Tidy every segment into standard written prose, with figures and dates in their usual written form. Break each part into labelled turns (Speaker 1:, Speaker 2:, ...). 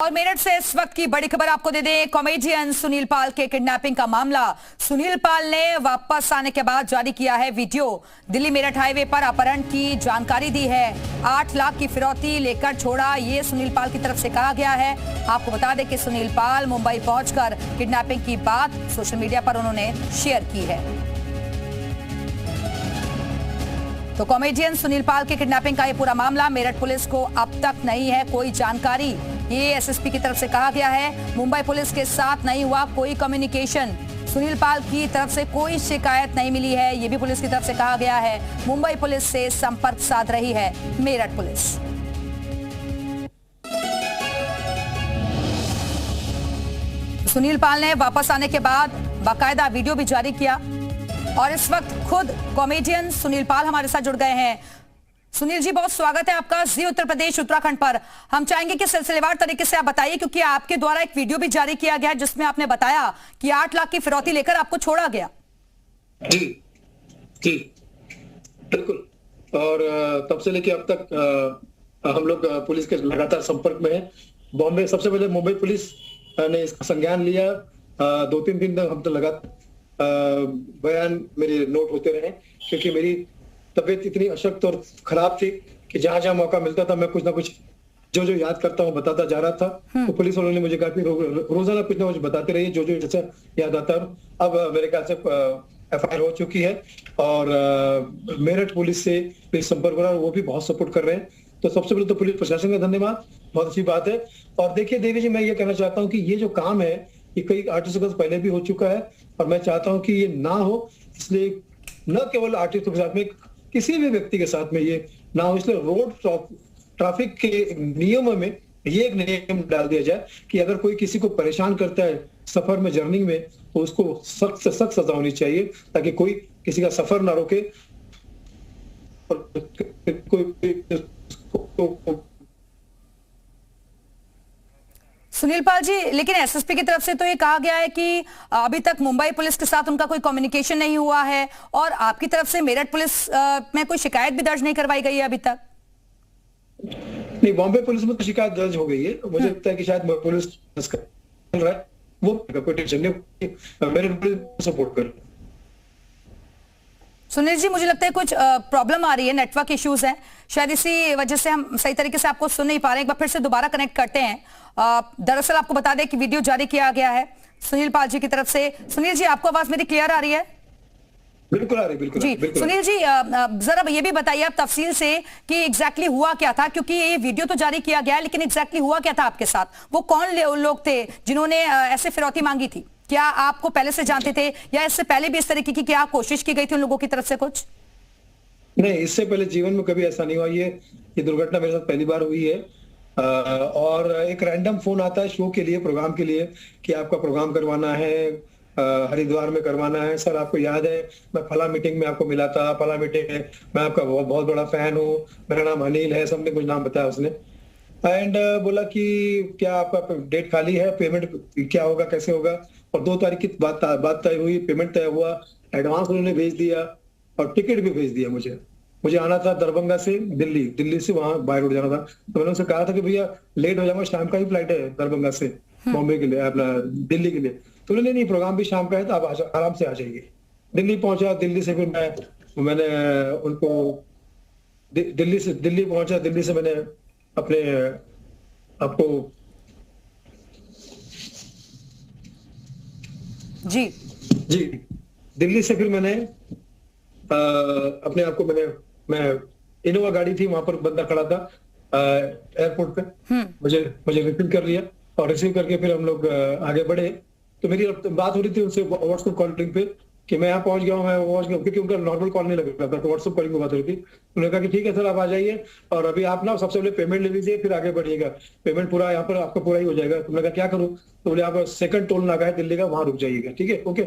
Speaker 1: और मेरठ से इस वक्त की बड़ी खबर आपको दे दें। कॉमेडियन सुनील पाल के किडनैपिंग का मामला सुनील पाल ने वापस आने के बाद जारी किया है वीडियो। दिल्ली मेरठ हाईवे पर अपहरण की जानकारी दी है। 8 लाख की फिरौती लेकर छोड़ा, ये सुनील पाल की तरफ से कहा गया है। आपको बता दें कि सुनील पाल मुंबई पहुंचकर किडनैपिंग की बात सोशल मीडिया पर उन्होंने शेयर की है। तो कॉमेडियन सुनील पाल के किडनैपिंग का ये पूरा मामला, मेरठ पुलिस को अब तक नहीं है कोई जानकारी। ये एसएसपी की तरफ से कहा गया है। मुंबई पुलिस के साथ नहीं हुआ कोई कम्युनिकेशन। सुनील पाल की तरफ से कोई शिकायत नहीं मिली है, ये भी पुलिस की तरफ से कहा गया है। मुंबई पुलिस से संपर्क साध रही है मेरठ पुलिस। सुनील पाल ने वापस आने के बाद बाकायदा वीडियो भी जारी किया और इस वक्त खुद कॉमेडियन सुनील पाल हमारे साथ जुड़ गए हैं। सुनील जी, बहुत स्वागत है आपका जी उत्तर प्रदेश उत्तराखंड पर। हम चाहेंगे कि सिलसिलेवार तरीके से आप बताइए, क्योंकि आपके द्वारा एक वीडियो भी जारी किया गया है जिसमें आपने बताया कि 8 लाख की फिरौती लेकर आपको छोड़ा गया।
Speaker 2: जी जी बिल्कुल। और तब से लेके अब तक हम लोग पुलिस के लगातार संपर्क में हैं। बॉम्बे सबसे पहले मुंबई पुलिस ने इसका संज्ञान लिया। 2-3 दिन तक हम तो लगातार बयान मेरे नोट होते रहे, क्योंकि मेरी तबीयत इतनी अशक्त और खराब थी कि जहां जहां मौका मिलता था मैं कुछ ना कुछ जो याद करता हूं बताता जा रहा था। तो पुलिस वालों ने मुझे कहा कि रोजाना कुछ ना कुछ बताते रहिए, जो जैसा याद आता है। अब मेरे ख्याल से एफआईआर हो चुकी है और मेरठ पुलिस से संपर्क हो रहा है, वो भी बहुत सपोर्ट कर रहे हैं। तो सबसे पहले तो पुलिस प्रशासन का धन्यवाद, बहुत अच्छी बात है। और देखिए देवी जी, मैं ये कहना चाहता हूँ कि ये जो काम है ये कई आर्टिस्टों के पहले भी हो चुका है और मैं चाहता हूं कि ये ना हो। इसलिए न केवल आर्टिस्टों के साथ में, किसी भी व्यक्ति के साथ में ये ना हो, इसलिए रोड ट्रैफिक के नियमों में ये एक नियम डाल दिया जाए कि अगर कोई किसी को परेशान करता है सफर में, जर्नी में, तो उसको सख्त से सख्त सजा होनी चाहिए, ताकि कोई किसी का सफर ना रोके।
Speaker 1: सुनील पाल जी, लेकिन एसएसपी की तरफ से तो ये कहा गया है कि अभी तक मुंबई पुलिस के साथ उनका कोई कम्युनिकेशन नहीं हुआ है और आपकी तरफ से मेरठ पुलिस में कोई शिकायत भी दर्ज नहीं करवाई गई है अभी तक।
Speaker 2: नहीं, बॉम्बे पुलिस में तो शिकायत दर्ज हो गई है। मुझे लगता है कि शायद पुलिस चल रहा है, वो कोई टेंशन नहीं, मेरठ पुलिस सपोर्ट कर।
Speaker 1: सुनील जी, मुझे लगता है कुछ प्रॉब्लम आ रही है, नेटवर्क इश्यूज हैं, शायद इसी वजह से हम सही तरीके से आपको सुन नहीं पा रहे हैं। एक बार फिर से दोबारा कनेक्ट करते हैं। दरअसल आपको बता दें कि वीडियो जारी किया गया है सुनील पाल जी की तरफ से। सुनील जी, आपको आवाज मेरी क्लियर आ रही है?
Speaker 2: बिल्कुल आ रही, बिल्कुल
Speaker 1: जी।
Speaker 2: बिल्कुल।
Speaker 1: सुनील जी, जरा ये भी बताइए आप तफसील से कि एग्जैक्टली हुआ क्या था, क्योंकि ये वीडियो तो जारी किया गया है, लेकिन एग्जैक्टली हुआ क्या था आपके साथ? वो कौन लोग थे जिन्होंने ऐसे फिरौती मांगी थी? क्या आपको पहले से जानते थे या इससे पहले भी इस तरीके की क्या कोशिश की गई थी उन लोगों की तरफ से कुछ?
Speaker 2: नहीं, इससे पहले जीवन में कभी ऐसा नहीं हुआ। ये दुर्घटना मेरे साथ पहली बार हुई है। और एक रैंडम फोन आता है शो के लिए, प्रोग्राम के लिए, कि आपका प्रोग्राम करवाना है, हरिद्वार में करवाना है। सर, आपको याद है मैं फला मीटिंग में आपको मिला था, फला मीटिंग है, मैं आपका बहुत बड़ा फैन हूँ, मेरा नाम अनिल है, सबने कुछ नाम बताया उसने। एंड बोला कि क्या आपका डेट खाली है, पेमेंट क्या होगा, कैसे होगा। और 2 तारीख की बात तय हुई, पेमेंट तय हुआ, एडवांस उन्होंने भेज दिया और टिकट भी भेज दिया। मुझे आना था दरभंगा से दिल्ली से वहां बाय रोड जाना था। तो मैंने उनसे कहा था कि भैया लेट हो जाऊंगा, शाम का ही फ्लाइट है दरभंगा से बॉम्बे के लिए, अपना दिल्ली के लिए। तो उन्होंने नहीं, प्रोग्राम भी शाम का है तो आप आराम से आ जाइए। दिल्ली पहुंचा, दिल्ली से फिर मैंने उनको दिल्ली पहुंचा, दिल्ली से मैंने अपने आपको जी दिल्ली से फिर मैंने अपने आप को मैं इनोवा गाड़ी थी, वहां पर बंदा खड़ा था एयरपोर्ट पे, मुझे रिसीव कर लिया और रिसीव करके फिर हम लोग आगे बढ़े। तो मेरी बात हो रही थी उनसे व्हाट्सएप कॉलिंग पे कि मैं यहाँ पहुंच गया हूँ, क्योंकि उनका नॉर्मल कॉल नहीं लग रहा था, तो व्हाट्सएप कॉलिंग पे बात हो रही थी। उन्होंने कहा कि ठीक है सर, आप आ जाइए और अभी आप ना सबसे पहले पेमेंट ले लीजिए, फिर आगे बढ़िएगा, पेमेंट पूरा यहाँ पर आपका पूरा ही हो जाएगा। तो मैंने कहा क्या करूँ? तो बोले आप सेकंड टोल नाका है दिल्ली का, वहां रुक जाइएगा। ठीक है, ओके।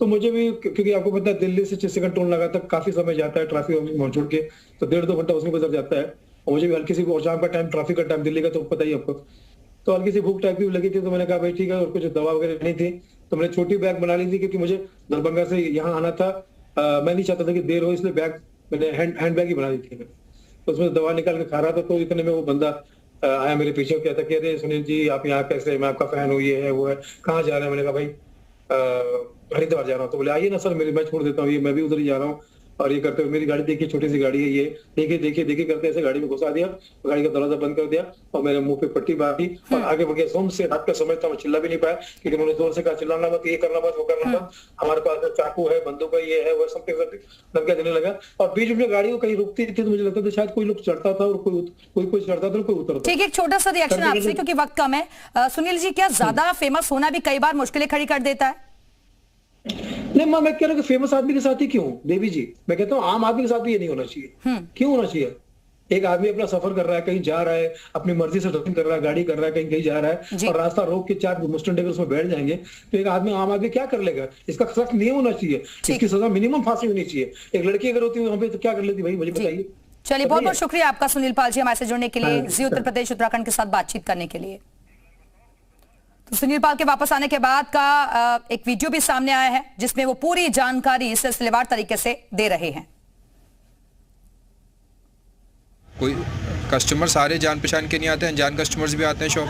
Speaker 2: तो मुझे भी, क्योंकि आपको पता है दिल्ली से सेकंड टोल नाका तक काफी समय जाता है, ट्रैफिक छोड़ के, तो 1.5-2 घंटा उसमें गुजर जाता है। और मुझे भी हल्की सी शाम का टाइम, ट्रैफिक का टाइम दिल्ली का तो पता ही आपको, तो हल्की सी भूख टाइप की लगी थी। तो मैंने कहा भाई ठीक है, और कुछ दवा वगैरह नहीं थी, तो मैंने छोटी बैग बना ली थी, क्योंकि मुझे दरभंगा से यहाँ आना था। मैं नहीं चाहता था कि देर हो, इसलिए बैग मैंने हैंड बैग ही बना दी थी। तो उसमें दवा निकाल के खा रहा था, तो इतने में वो बंदा आया मेरे पीछे, कहता कि अरे सुनील जी आप यहाँ कैसे, मैं आपका फैन हूँ, ये है वो है, कहाँ जा रहे हैं? मैंने कहा भाई हरिद्वार जा रहा हूँ। तो बोले आइए ना सर, मैं छोड़ देता हूँ, ये मैं भी उधर ही जा रहा हूँ। और ये करते हुए मेरी गाड़ी देखिए, छोटी सी गाड़ी है ये, देखिए करते ऐसे गाड़ी में घुसा दिया, गाड़ी का दरवाजा बंद कर दिया और मेरे मुंह पे पट्टी बांधी और आगे बढ़ गया। सोम से रात का समय था, मैं चिल्ला भी नहीं पाया क्योंकि उन्होंने जोर से कहा चिल्लाना मत, ये करना मत, वो करना मत, हमारे पास चाकू है, बंदूक है, ये है वो, सब धमकियां देने लगा। और बीच में गाड़ी को कहीं रुकती थी तो मुझे लगता था शायद कोई लोग चढ़ता था और कोई चढ़ता था और कोई उतरता।
Speaker 1: ठीक है, एक छोटा सा रिएक्शन आपसे क्योंकि वक्त कम है। सुनील जी, क्या ज्यादा फेमस होना भी कई बार मुश्किलें खड़ी कर देता है?
Speaker 2: नहीं मां, मैं कह रहा हूँ कि फेमस आदमी के साथ ही क्यों देवी जी, मैं कहता हूँ आम आदमी के साथ भी ये नहीं होना चाहिए। क्यों होना चाहिए? एक आदमी अपना सफर कर रहा है, कहीं जा रहा है, अपनी मर्जी से ड्राइविंग कर रहा है, गाड़ी कर रहा है, कहीं जा रहा है और रास्ता रोक के 4 मुस्टन टेकर उसमें बैठ जाएंगे तो एक आदमी, आम आदमी क्या कर लेगा? इसका सख्त नियम होना चाहिए, इसकी सजा मिनिमम फांसी होनी चाहिए। एक लड़की अगर होती वहां पे तो क्या कर लेती भाई, मुझे बताइए।
Speaker 1: चलिए, बहुत बहुत शुक्रिया आपका सुनील पाल जी, हमारे से जुड़ने के लिए, जी उत्तर प्रदेश उत्तराखंड के साथ बातचीत करने के लिए। तो सुनील पाल के वापस आने के बाद का एक वीडियो भी सामने आया है जिसमें वो पूरी जानकारी सिलसिलेवार तरीके से दे रहे हैं।
Speaker 3: कोई कस्टमर सारे जान पहचान के नहीं आते हैं, अनजान कस्टमर्स भी आते हैं, शॉप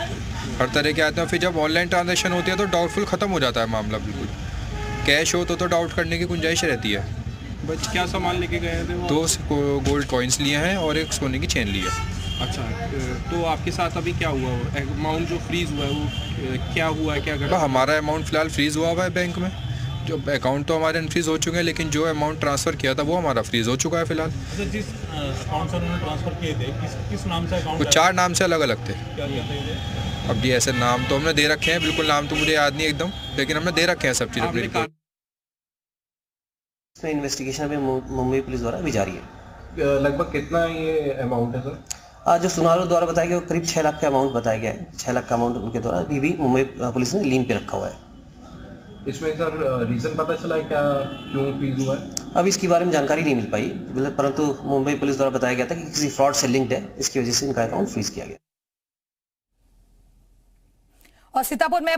Speaker 3: हर तरह के आते हैं। फिर जब ऑनलाइन ट्रांजैक्शन होती है तो डाउटफुल ख़त्म हो जाता है मामला बिल्कुल। कैश हो तो डाउट करने की गुंजाइश रहती है।
Speaker 4: बस क्या सामान लेके गए थे वो?
Speaker 3: 2 गोल्ड कॉइन्स लिए हैं और एक सोने की चेन ली है।
Speaker 4: अच्छा, तो आपके साथ अभी क्या हुआ? अमाउंट जो फ्रीज हुआ है वो क्या हुआ है, क्या घटा?
Speaker 3: हमारा अमाउंट फ़िलहाल फ्रीज़ हुआ है बैंक में। जो अकाउंट तो हमारे अनफ्रीज़ हो चुके हैं, लेकिन जो अमाउंट ट्रांसफ़र किया था वो हमारा फ्रीज़ हो चुका है फ़िलहाल।
Speaker 4: अच्छा, जिस अकाउंट से उन्होंने ट्रांसफ़र किए थे किस नाम से अकाउंट?
Speaker 3: वो 4 नाम से अलग अलग थे।
Speaker 4: क्या कहते हैं?
Speaker 3: अब जी ऐसे नाम तो हमने दे रखे हैं, बिल्कुल नाम तो मुझे याद नहीं एकदम, लेकिन हमने दे रखे हैं सब चीज़ अपनी।
Speaker 5: इसमें इन्वेस्टिगेशन अभी मुंबई पुलिस द्वारा अभी जारी है।
Speaker 4: लगभग कितना ये अमाउंट है सर?
Speaker 5: आज जो सुनार द्वारा बताया गया वो करीब 6 लाख का अमाउंट बताया गया है। 6 लाख का अमाउंट उनके द्वारा अभी भी मुंबई पुलिस ने लीन पे रखा हुआ है।
Speaker 4: इसमें सर रीज़न पता चला है क्या, क्यों फ्रीज हुआ है?
Speaker 5: अब इसके बारे में जानकारी नहीं मिल पाई, परंतु मुंबई पुलिस द्वारा बताया गया था कि किसी फ्रॉड से लिंक्ड है, इसकी वजह से इनका अकाउंट फ्रीज किया गया।
Speaker 1: और सीतापुर में